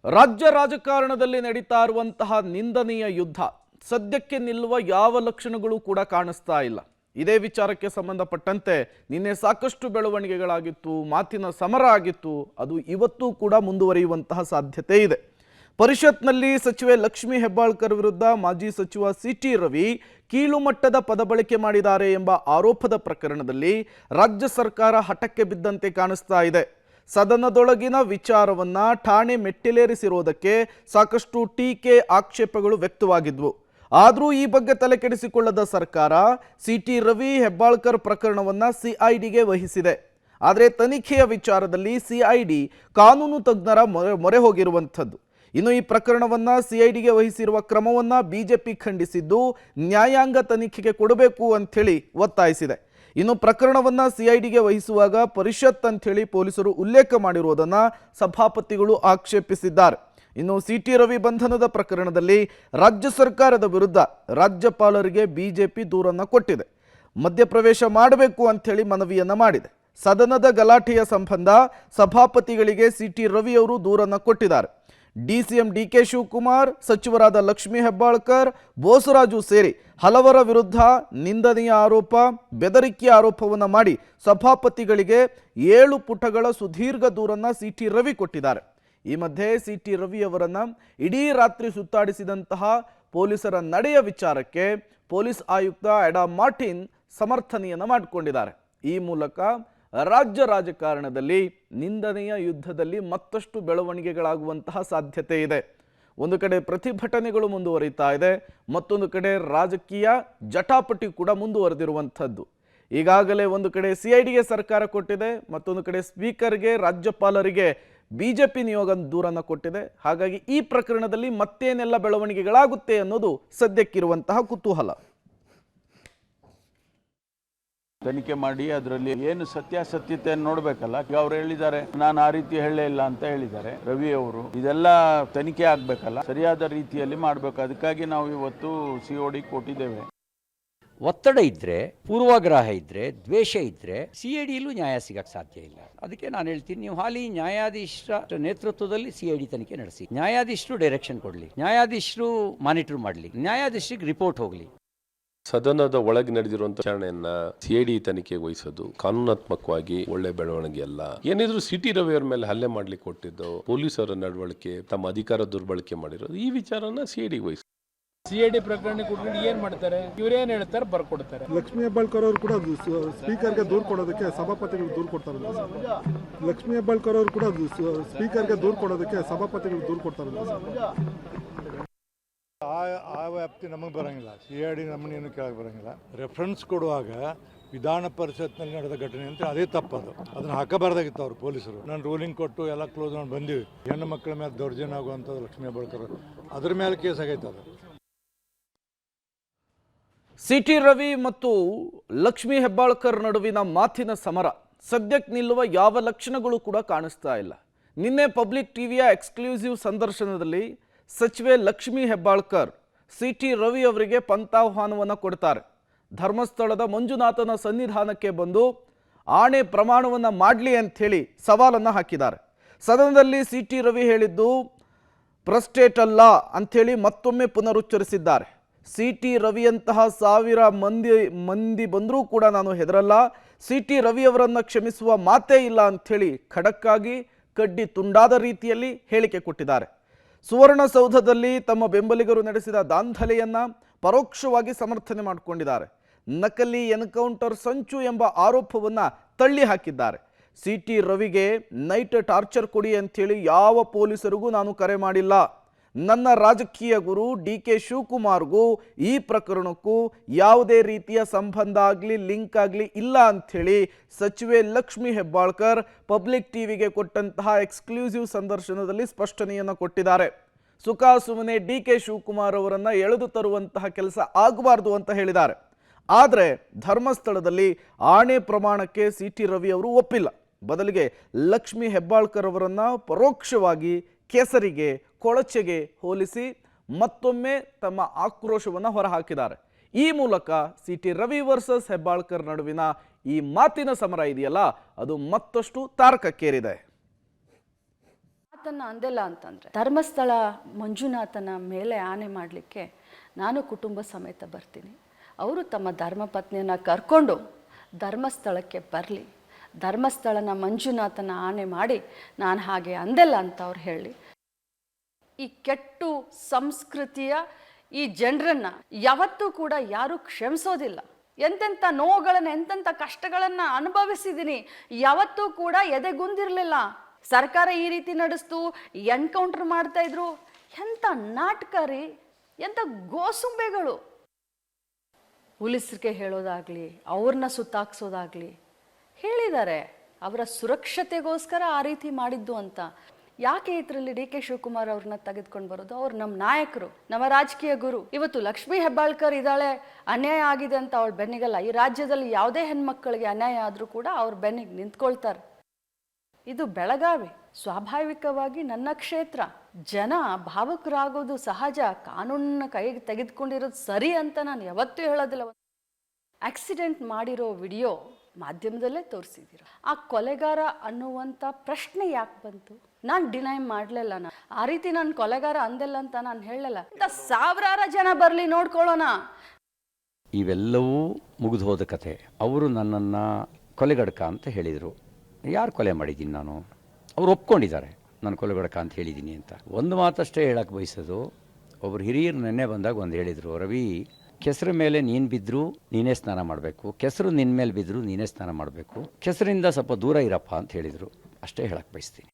ರಾಜ್ಯ ರಾಜಕಾರಣದಲ್ಲಿ ನಡೀತಾ ಇರುವಂತಹ ನಿಂದನೀಯ ಯುದ್ಧ ಸದ್ಯಕ್ಕೆ ನಿಲ್ಲುವ ಯಾವ ಲಕ್ಷಣಗಳು ಕೂಡ ಕಾಣಿಸ್ತಾ ಇಲ್ಲ. ಇದೇ ವಿಚಾರಕ್ಕೆ ಸಂಬಂಧಪಟ್ಟಂತೆ ನಿನ್ನೆ ಸಾಕಷ್ಟು ಬೆಳವಣಿಗೆಗಳಾಗಿತ್ತು, ಮಾತಿನ ಸಮರ ಆಗಿತ್ತು. ಅದು ಇವತ್ತು ಕೂಡ ಮುಂದುವರಿಯುವಂತಹ ಸಾಧ್ಯತೆ ಇದೆ. ಪರಿಷತ್ನಲ್ಲಿ ಸಚಿವೆ ಲಕ್ಷ್ಮಿ ಹೆಬ್ಬಾಳ್ಕರ್ ವಿರುದ್ಧ ಮಾಜಿ ಸಚಿವ ಸಿಟಿ ರವಿ ಕೀಳು ಮಟ್ಟದ ಪದ ಬಳಕೆ ಮಾಡಿದ್ದಾರೆ ಎಂಬ ಆರೋಪದ ಪ್ರಕರಣದಲ್ಲಿ ರಾಜ್ಯ ಸರ್ಕಾರ ಹಠಕ್ಕೆ ಬಿದ್ದಂತೆ ಕಾಣಿಸ್ತಾ ಇದೆ. ಸದನದೊಳಗಿನ ವಿಚಾರವನ್ನ ಠಾಣೆ ಮೆಟ್ಟಿಲೇರಿಸಿರೋದಕ್ಕೆ ಸಾಕಷ್ಟು ಟೀಕೆ ಆಕ್ಷೇಪಗಳು ವ್ಯಕ್ತವಾಗಿದ್ವು. ಆದರೂ ಈ ಬಗ್ಗೆ ತಲೆಕೆಡಿಸಿಕೊಳ್ಳದ ಸರ್ಕಾರ ಸಿಟಿ ರವಿ ಹೆಬ್ಬಾಳ್ಕರ್ ಪ್ರಕರಣವನ್ನ ಸಿಐಡಿಗೆ ವಹಿಸಿದೆ. ಆದರೆ ತನಿಖೆಯ ವಿಚಾರದಲ್ಲಿ ಸಿಐಡಿ ಕಾನೂನು ತಜ್ಞರ ಮೊರೆ ಹೋಗಿರುವಂಥದ್ದು. ಇನ್ನು ಈ ಪ್ರಕರಣವನ್ನ ಸಿಐಡಿಗೆ ವಹಿಸಿರುವ ಕ್ರಮವನ್ನ ಬಿಜೆಪಿ ಖಂಡಿಸಿದ್ದು ನ್ಯಾಯಾಂಗ ತನಿಖೆಗೆ ಕೊಡಬೇಕು ಅಂಥೇಳಿ ಒತ್ತಾಯಿಸಿದೆ. ಇನ್ನು ಪ್ರಕರಣವನ್ನ ಸಿಐಡಿಗೆ ವಹಿಸುವಾಗ ಪರಿಷತ್ ಅಂಥೇಳಿ ಪೊಲೀಸರು ಉಲ್ಲೇಖ ಮಾಡಿರುವುದನ್ನು ಸಭಾಪತಿಗಳು ಆಕ್ಷೇಪಿಸಿದ್ದಾರೆ. ಇನ್ನು ಸಿಟಿ ರವಿ ಬಂಧನದ ಪ್ರಕರಣದಲ್ಲಿ ರಾಜ್ಯ ಸರ್ಕಾರದ ವಿರುದ್ಧ ರಾಜ್ಯಪಾಲರಿಗೆ ಬಿಜೆಪಿ ದೂರನ್ನು ಕೊಟ್ಟಿದೆ. ಮಧ್ಯಪ್ರವೇಶ ಮಾಡಬೇಕು ಅಂಥೇಳಿ ಮನವಿಯನ್ನ ಮಾಡಿದೆ. ಸದನದ ಗಲಾಟೆಯ ಸಂಬಂಧ ಸಭಾಪತಿಗಳಿಗೆ ಸಿಟಿ ರವಿ ಅವರು ದೂರನ್ನು ಕೊಟ್ಟಿದ್ದಾರೆ. ಡಿಸಿಎಂ ಡಿಕೆ ಶಿವಕುಮಾರ್, ಸಚಿವರಾದ ಲಕ್ಷ್ಮಿ ಹೆಬ್ಬಾಳ್ಕರ್, ಬೋಸರಾಜು ಸೇರಿ ಹಲವರ ವಿರುದ್ಧ ನಿಂದನೀಯ ಆರೋಪ, ಬೆದರಿಕೆಯ ಆರೋಪವನ್ನು ಮಾಡಿ ಸಭಾಪತಿಗಳಿಗೆ 7 ಪುಟಗಳ ಸುದೀರ್ಘ ದೂರನ್ನು ಸಿಟಿ ರವಿ ಕೊಟ್ಟಿದ್ದಾರೆ. ಈ ಮಧ್ಯೆ ಸಿಟಿ ರವಿ ಅವರನ್ನು ಇಡೀ ರಾತ್ರಿ ಸುತ್ತಾಡಿಸಿದಂತಹ ಪೊಲೀಸರ ನಡೆಯ ವಿಚಾರಕ್ಕೆ ಪೊಲೀಸ್ ಆಯುಕ್ತ ಎಡಮ್ ಮಾರ್ಟಿನ್ ಸಮರ್ಥನೆಯನ್ನು ಮಾಡಿಕೊಂಡಿದ್ದಾರೆ. ಈ ಮೂಲಕ ರಾಜ್ಯ ರಾಜಕಾರಣದಲ್ಲಿ ನಿಂದನೆಯ ಯುದ್ಧದಲ್ಲಿ ಮತ್ತಷ್ಟು ಬೆಳವಣಿಗೆಗಳಾಗುವಂತಹ ಸಾಧ್ಯತೆ ಇದೆ. ಒಂದು ಕಡೆ ಪ್ರತಿಭಟನೆಗಳು ಮುಂದುವರಿತಾ ಇದೆ, ಮತ್ತೊಂದು ಕಡೆ ರಾಜಕೀಯ ಜಟಾಪಟಿ ಕೂಡ ಮುಂದುವರೆದಿರುವಂಥದ್ದು. ಈಗಾಗಲೇ ಒಂದು ಕಡೆ ಸಿಐಡಿಗೆ ಸರ್ಕಾರ ಕೊಟ್ಟಿದೆ, ಮತ್ತೊಂದು ಕಡೆ ಸ್ಪೀಕರ್ಗೆ, ರಾಜ್ಯಪಾಲರಿಗೆ ಬಿಜೆಪಿ ನಿಯೋಗ ದೂರನ್ನು ಕೊಟ್ಟಿದೆ. ಹಾಗಾಗಿ ಈ ಪ್ರಕರಣದಲ್ಲಿ ಮತ್ತೇನೆಲ್ಲ ಬೆಳವಣಿಗೆಗಳಾಗುತ್ತೆ ಅನ್ನೋದು ಸದ್ಯಕ್ಕಿರುವಂತಹ ಕುತೂಹಲ. ತನಿಖೆ ಮಾಡಿ ಅದರಲ್ಲಿ ಏನು ಸತ್ಯಾಸತ್ಯತೆಯನ್ನು ನೋಡ್ಬೇಕಲ್ಲ. ಅವ್ರು ಹೇಳಿದ್ದಾರೆ ನಾನು ಆ ರೀತಿ ಹೇಳೇ ಇಲ್ಲ ಅಂತ ಹೇಳಿದ್ದಾರೆ ರವಿ ಅವರು. ಇದೆಲ್ಲ ತನಿಖೆ ಆಗ್ಬೇಕಲ್ಲ, ಸರಿಯಾದ ರೀತಿಯಲ್ಲಿ ಮಾಡ್ಬೇಕು. ಅದಕ್ಕಾಗಿ ನಾವು ಇವತ್ತು ಸಿಒಡಿ ಕೊಟ್ಟಿದ್ದೇವೆ. ಒತ್ತಡ ಇದ್ದರೆ, ಪೂರ್ವಾಗ್ರಹ ಇದ್ದರೆ, ದ್ವೇಷ ಇದ್ದರೆ ಸಿಐಡಿಯಲ್ಲೂ ನ್ಯಾಯ ಸಿಗಕ್ಕೆ ಸಾಧ್ಯ ಇಲ್ಲ. ಅದಕ್ಕೆ ನಾನು ಹೇಳ್ತೀನಿ, ನೀವು ಹಾಲಿ ನ್ಯಾಯಾಧೀಶರ ನೇತೃತ್ವದಲ್ಲಿ ಸಿಐಡಿ ತನಿಖೆ ನಡೆಸಿ. ನ್ಯಾಯಾಧೀಶರು ಡೈರೆಕ್ಷನ್ ಕೊಡಲಿ, ನ್ಯಾಯಾಧೀಶರು ಮಾನಿಟರ್ ಮಾಡಲಿ, ನ್ಯಾಯಾಧೀಶರಿಗೆ ರಿಪೋರ್ಟ್ ಹೋಗಲಿ. ಸದನದ ಒಳಗೆ ನಡೆದಿರುವಂತಹ ವಿಚಾರಣೆಯನ್ನ ಸಿಐಡಿ ತನಿಖೆಗೆ ವಹಿಸೋದು ಕಾನೂನಾತ್ಮಕವಾಗಿ ಒಳ್ಳೆ ಬೆಳವಣಿಗೆ ಅಲ್ಲ. ಏನಿದ್ರು ಸಿಟಿ ರವಿ ಅವರ ಮೇಲೆ ಹಲ್ಲೆ ಮಾಡ್ಲಿಕ್ಕೆ ಕೊಟ್ಟಿದ್ದು, ಪೊಲೀಸರ ನಡವಳಿಕೆ, ತಮ್ಮ ಅಧಿಕಾರ ದುರ್ಬಳಕೆ ಮಾಡಿರೋದು, ಈ ವಿಚಾರನ ಸಿಐಡಿ ವಹಿಸ. ಸಿಐಡಿ ಪ್ರಕರಣ ಕೊಟ್ಕೊಂಡು ಏನ್ ಮಾಡ್ತಾರೆ, ಇವ್ರೇನ್ ಹೇಳ್ತಾರೆ ಬರ್ಕೊಡ್ತಾರೆ. ಲಕ್ಷ್ಮಿ ಹೆಬ್ಬಾಳ್ಕರ್ ಅವರು ಕೂಡ ಸ್ಪೀಕರ್ಗೆ ದೂರು ಕೊಡೋದಕ್ಕೆ ಸಭಾಪತಿಗಳು ದೂರು ಕೊಡ್ತಾರಲ್ಲ ಸರ್. ಲಕ್ಷ್ಮಿ ಹೆಬ್ಬಾಳ್ಕರ್ ಅವರು ಕೂಡ ಸ್ಪೀಕರ್ಗೆ ದೂರು ಕೊಡೋದಕ್ಕೆ ಸಭಾಪತಿಗಳು ದೂರು ಕೊಡ್ತಾರಲ್ಲ ಸರ್. ಆ ವ್ಯಾಪ್ತಿ ನಮಗೆ ಬರೋಂಗಿಲ್ಲ. ಸಿಐಡಿ ನಮ್ಮನ್ನೇನು ಕೇಳಕ್ಕೆ ಬರೋಂಗಿಲ್ಲ. ರೆಫರೆನ್ಸ್ ಕೊಡುವಾಗ ವಿಧಾನ ಪರಿಷತ್ನಲ್ಲಿ ನಡೆದ ಘಟನೆ ಅಂತ ಅದೇ ತಪ್ಪದು. ಅದನ್ನು ಹಾಕಬಾರ್ದಾಗಿತ್ತು ಅವರು ಪೊಲೀಸರು. ನಾನು ರೂಲಿಂಗ್ ಕೊಟ್ಟು ಎಲ್ಲ ಕ್ಲೋಸ್ ಮಾಡಿ ಬಂದೀವಿ. ಹೆಣ್ಣು ಮಕ್ಕಳ ಮೇಲೆ ದೌರ್ಜನ್ಯ ಆಗುವಂಥದ್ದು ಲಕ್ಷ್ಮಿ ಹೆಬ್ಬಾಳ್ಕರ್ ಅದ್ರ ಮೇಲೆ ಕೇಸ್ ಆಗೈತೆ. ಅದು ಸಿಟಿ ರವಿ ಮತ್ತು ಲಕ್ಷ್ಮಿ ಹೆಬ್ಬಾಳ್ಕರ್ ನಡುವಿನ ಮಾತಿನ ಸಮರ ಸದ್ಯಕ್ಕೆ ನಿಲ್ಲುವ ಯಾವ ಲಕ್ಷಣಗಳು ಕೂಡ ಕಾಣಿಸ್ತಾ ಇಲ್ಲ. ನಿನ್ನೆ ಪಬ್ಲಿಕ್ ಟಿವಿಯ ಎಕ್ಸ್ಕ್ಲೂಸಿವ್ ಸಂದರ್ಶನದಲ್ಲಿ ಸಚಿವೆ ಲಕ್ಷ್ಮಿ ಹೆಬ್ಬಾಳ್ಕರ್ ಸಿಟಿ ರವಿ ಅವರಿಗೆ ಪಂಥಾಹ್ವಾನವನ್ನು ಕೊಡ್ತಾರೆ. ಧರ್ಮಸ್ಥಳದ ಮಂಜುನಾಥನ ಸನ್ನಿಧಾನಕ್ಕೆ ಬಂದು ಆಣೆ ಪ್ರಮಾಣವನ್ನು ಮಾಡಲಿ ಅಂಥೇಳಿ ಸವಾಲನ್ನು ಹಾಕಿದ್ದಾರೆ. ಸದನದಲ್ಲಿ ಸಿಟಿ ರವಿ ಹೇಳಿದ್ದು ಪ್ರಸ್ಟೇಟ್ ಅಲ್ಲ ಅಂಥೇಳಿ ಮತ್ತೊಮ್ಮೆ ಪುನರುಚ್ಚರಿಸಿದ್ದಾರೆ. ಸಿಟಿ ರವಿಯಂತಹ 1000 ಮಂದಿ ಬಂದರೂ ಕೂಡ ನಾನು ಹೆದರಲ್ಲ, ಸಿಟಿ ರವಿಯವರನ್ನು ಕ್ಷಮಿಸುವ ಮಾತೇ ಇಲ್ಲ ಅಂಥೇಳಿ ಖಡಕ್ಕಾಗಿ ಕಡ್ಡಿ ತುಂಡಾದ ರೀತಿಯಲ್ಲಿ ಹೇಳಿಕೆ ಕೊಟ್ಟಿದ್ದಾರೆ. ಸುವರ್ಣಸೌಧದಲ್ಲಿ ತಮ್ಮ ಬೆಂಬಲಿಗರು ನಡೆಸಿದ ದಾಂಧಲೆಯನ್ನು ಪರೋಕ್ಷವಾಗಿ ಸಮರ್ಥನೆ ಮಾಡಿಕೊಂಡಿದ್ದಾರೆ. ನಕಲಿ ಎನ್ಕೌಂಟರ್ ಸಂಚು ಎಂಬ ಆರೋಪವನ್ನು ತಳ್ಳಿ ಹಾಕಿದ್ದಾರೆ. ಸಿಟಿ ರವಿಗೆ ನೈಟ್ ಟಾರ್ಚರ್ ಕೊಡಿ ಅಂಥೇಳಿ ಯಾವ ಪೊಲೀಸರಿಗೂ ನಾನು ಕರೆ ಮಾಡಿಲ್ಲ. ನನ್ನ ರಾಜಕೀಯ ಗುರು ಡಿಕೆ ಶಿವಕುಮಾರ್ಗೂ ಈ ಪ್ರಕರಣಕ್ಕೂ ಯಾವುದೇ ರೀತಿಯ ಸಂಬಂಧ ಆಗಲಿ ಲಿಂಕ್ ಆಗಲಿ ಇಲ್ಲ ಅಂಥೇಳಿ ಸಚಿವೆ ಲಕ್ಷ್ಮಿ ಹೆಬ್ಬಾಳ್ಕರ್ ಪಬ್ಲಿಕ್ ಟಿವಿಗೆ ಕೊಟ್ಟಂತಹ ಎಕ್ಸ್ಕ್ಲೂಸಿವ್ ಸಂದರ್ಶನದಲ್ಲಿ ಸ್ಪಷ್ಟನೆಯನ್ನು ಕೊಟ್ಟಿದ್ದಾರೆ. ಸುಮ್ಮನೆ ಡಿಕೆ ಶಿವಕುಮಾರ್ ಅವರನ್ನು ಎಳೆದು ತರುವಂತಹ ಕೆಲಸ ಆಗಬಾರ್ದು ಅಂತ ಹೇಳಿದ್ದಾರೆ. ಆದರೆ ಧರ್ಮಸ್ಥಳದಲ್ಲಿ ಆಣೆ ಪ್ರಮಾಣಕ್ಕೆ ಸಿಟಿ ರವಿ ಅವರು ಒಪ್ಪಿಲ್ಲ. ಬದಲಿಗೆ ಲಕ್ಷ್ಮಿ ಹೆಬ್ಬಾಳ್ಕರ್ ಅವರನ್ನು ಪರೋಕ್ಷವಾಗಿ ಕೆಸರಿಗೆ, ಕೊಳಚೆಗೆ ಹೋಲಿಸಿ ಮತ್ತೊಮ್ಮೆ ತಮ್ಮ ಆಕ್ರೋಶವನ್ನು ಹೊರಹಾಕಿದ್ದಾರೆ. ಈ ಮೂಲಕ ಸಿಟಿ ರವಿ ವರ್ಸಸ್ ಹೆಬ್ಬಾಳ್ಕರ್ ನಡುವಿನ ಈ ಮಾತಿನ ಸಮರ ಇದೆಯಲ್ಲ, ಅದು ಮತ್ತಷ್ಟು ತಾರಕಕ್ಕೇರಿದೆ. ತನ್ನ ಅಂದೆಲ್ಲ ಅಂತಂದರೆ ಧರ್ಮಸ್ಥಳ ಮಂಜುನಾಥನ ಮೇಲೆ ಆನೆ ಮಾಡಲಿಕ್ಕೆ ನಾನು ಕುಟುಂಬ ಸಮೇತ ಬರ್ತೀನಿ. ಅವರು ತಮ್ಮ ಧರ್ಮಪತ್ನಿಯನ್ನು ಕರ್ಕೊಂಡು ಧರ್ಮಸ್ಥಳಕ್ಕೆ ಬರಲಿ, ಧರ್ಮಸ್ಥಳನ ಮಂಜುನಾಥನ ಆನೆ ಮಾಡಿ ನಾನು ಹಾಗೆ ಅಂದೆಲ್ಲ ಅಂತ ಅವ್ರು ಹೇಳಿ. ಈ ಕೆಟ್ಟು ಸಂಸ್ಕೃತಿಯ ಈ ಜನರನ್ನು ಯಾವತ್ತೂ ಕೂಡ ಯಾರೂ ಕ್ಷಮಿಸೋದಿಲ್ಲ. ಎಂತೆಂಥ ನೋವುಗಳನ್ನು ಎಂತೆಂಥ ಕಷ್ಟಗಳನ್ನು ಅನುಭವಿಸಿದ್ದೀನಿ, ಯಾವತ್ತೂ ಕೂಡ ಎದೆಗುಂದಿರಲಿಲ್ಲ. ಸರ್ಕಾರ ಈ ರೀತಿ ನಡೆಸ್ತು, ಎನ್ಕೌಂಟರ್ ಮಾಡ್ತಾ ಇದ್ರು. ಎಂಥ ನಾಟಕ ರೀ, ಎಂಥ ಗೋಸುಂಬೆಗಳು. ಪೊಲೀಸರಿಗೆ ಹೇಳೋದಾಗ್ಲಿ, ಅವ್ರನ್ನ ಸುತ್ತಾಕ್ಸೋದಾಗ್ಲಿ ಹೇಳಿದ್ದಾರೆ. ಅವರ ಸುರಕ್ಷತೆಗೋಸ್ಕರ ಆ ರೀತಿ ಮಾಡಿದ್ದು ಅಂತ. ಯಾಕೆ ಇದರಲ್ಲಿ ಡಿ ಕೆ ಶಿವಕುಮಾರ್ ಅವ್ರನ್ನ ತೆಗೆದುಕೊಂಡು ಬರೋದು? ಅವ್ರು ನಮ್ಮ ನಾಯಕರು, ನಮ್ಮ ರಾಜಕೀಯ ಗುರು. ಇವತ್ತು ಲಕ್ಷ್ಮೀ ಹೆಬ್ಬಾಳ್ಕರ್ ಇದ್ದಾಳೆ, ಅನ್ಯಾಯ ಆಗಿದೆ ಅಂತ ಅವಳ ಬೆನ್ನಿಗಲ್ಲ. ಈ ರಾಜ್ಯದಲ್ಲಿ ಯಾವುದೇ ಹೆಣ್ಮಕ್ಕಳಿಗೆ ಅನ್ಯಾಯ ಆದರೂ ಕೂಡ ಅವ್ರ ಬೆನ್ನಿಗೆ ನಿಂತ್ಕೊಳ್ತಾರೆ. ಇದು ಬೆಳಗಾವಿ, ಸ್ವಾಭಾವಿಕವಾಗಿ ನನ್ನ ಕ್ಷೇತ್ರ. ಜನ ಭಾವುಕರಾಗೋದು ಸಹಜ. ಕಾನೂನನ್ನ ಕೈಗೆ ತೆಗೆದುಕೊಂಡಿರೋದು ಸರಿ ಅಂತ ನಾನು ಯಾವತ್ತೂ ಹೇಳೋದಿಲ್ಲ. ಆಕ್ಸಿಡೆಂಟ್ ಮಾಡಿರೋ ವಿಡಿಯೋ ಮಾಧ್ಯಮದಲ್ಲೇ ತೋರಿಸಿದ್ದೀರ. ಆ ಕೊಲೆಗಾರ ಅನ್ನುವಂಥ ಪ್ರಶ್ನೆ ಯಾಕೆ ಬಂತು? ನಾನು ಡಿನೈ ಮಾಡಲಿಲ್ಲ. ಆ ರೀತಿ ನಾನು ಕೊಲೆಗಾರ ಅಂದಿಲ್ಲ ಅಂತ ನಾನು ಹೇಳಲಿಲ್ಲ. ಇಂಥ ಸಾವಿರಾರು ಜನ ಬರಲಿ ನೋಡ್ಕೊಳ್ಳೋಣ. ಇವೆಲ್ಲವೂ ಮುಗಿದು ಹೋದ ಕತೆ. ಅವರು ನನ್ನನ್ನು ಕೊಲೆಗಡಕ ಅಂತ ಹೇಳಿದರು. ಯಾರು ಕೊಲೆ ಮಾಡಿದ್ದೀನಿ ನಾನು? ಅವರು ಒಪ್ಕೊಂಡಿದ್ದಾರೆ ನಾನು ಕೊಲೆಗಡಕ ಅಂತ ಹೇಳಿದ್ದೀನಿ ಅಂತ. ಒಂದು ಮಾತಷ್ಟೇ ಹೇಳಕ್ಕೆ ಬಯಸೋದು, ಒಬ್ಬರು ಹಿರಿಯರು ನೆನ್ನೆ ಬಂದಾಗ ಒಂದು ಹೇಳಿದರು, ರವಿ, ಕೆಸರು ಮೇಲೆ ನೀನು ಬಿದ್ದರೂ ನೀನೇ ಸ್ನಾನ ಮಾಡಬೇಕು, ಕೆಸರು ನಿನ್ನ ಮೇಲೆ ಬಿದ್ದರೂ ನೀನೇ ಸ್ನಾನ ಮಾಡಬೇಕು, ಕೆಸರಿಂದ ಸ್ವಲ್ಪ ದೂರ ಇರಪ್ಪ ಅಂತ ಹೇಳಿದರು. ಅಷ್ಟೇ ಹೇಳಕ್ಕೆ ಬಯಸ್ತೀನಿ.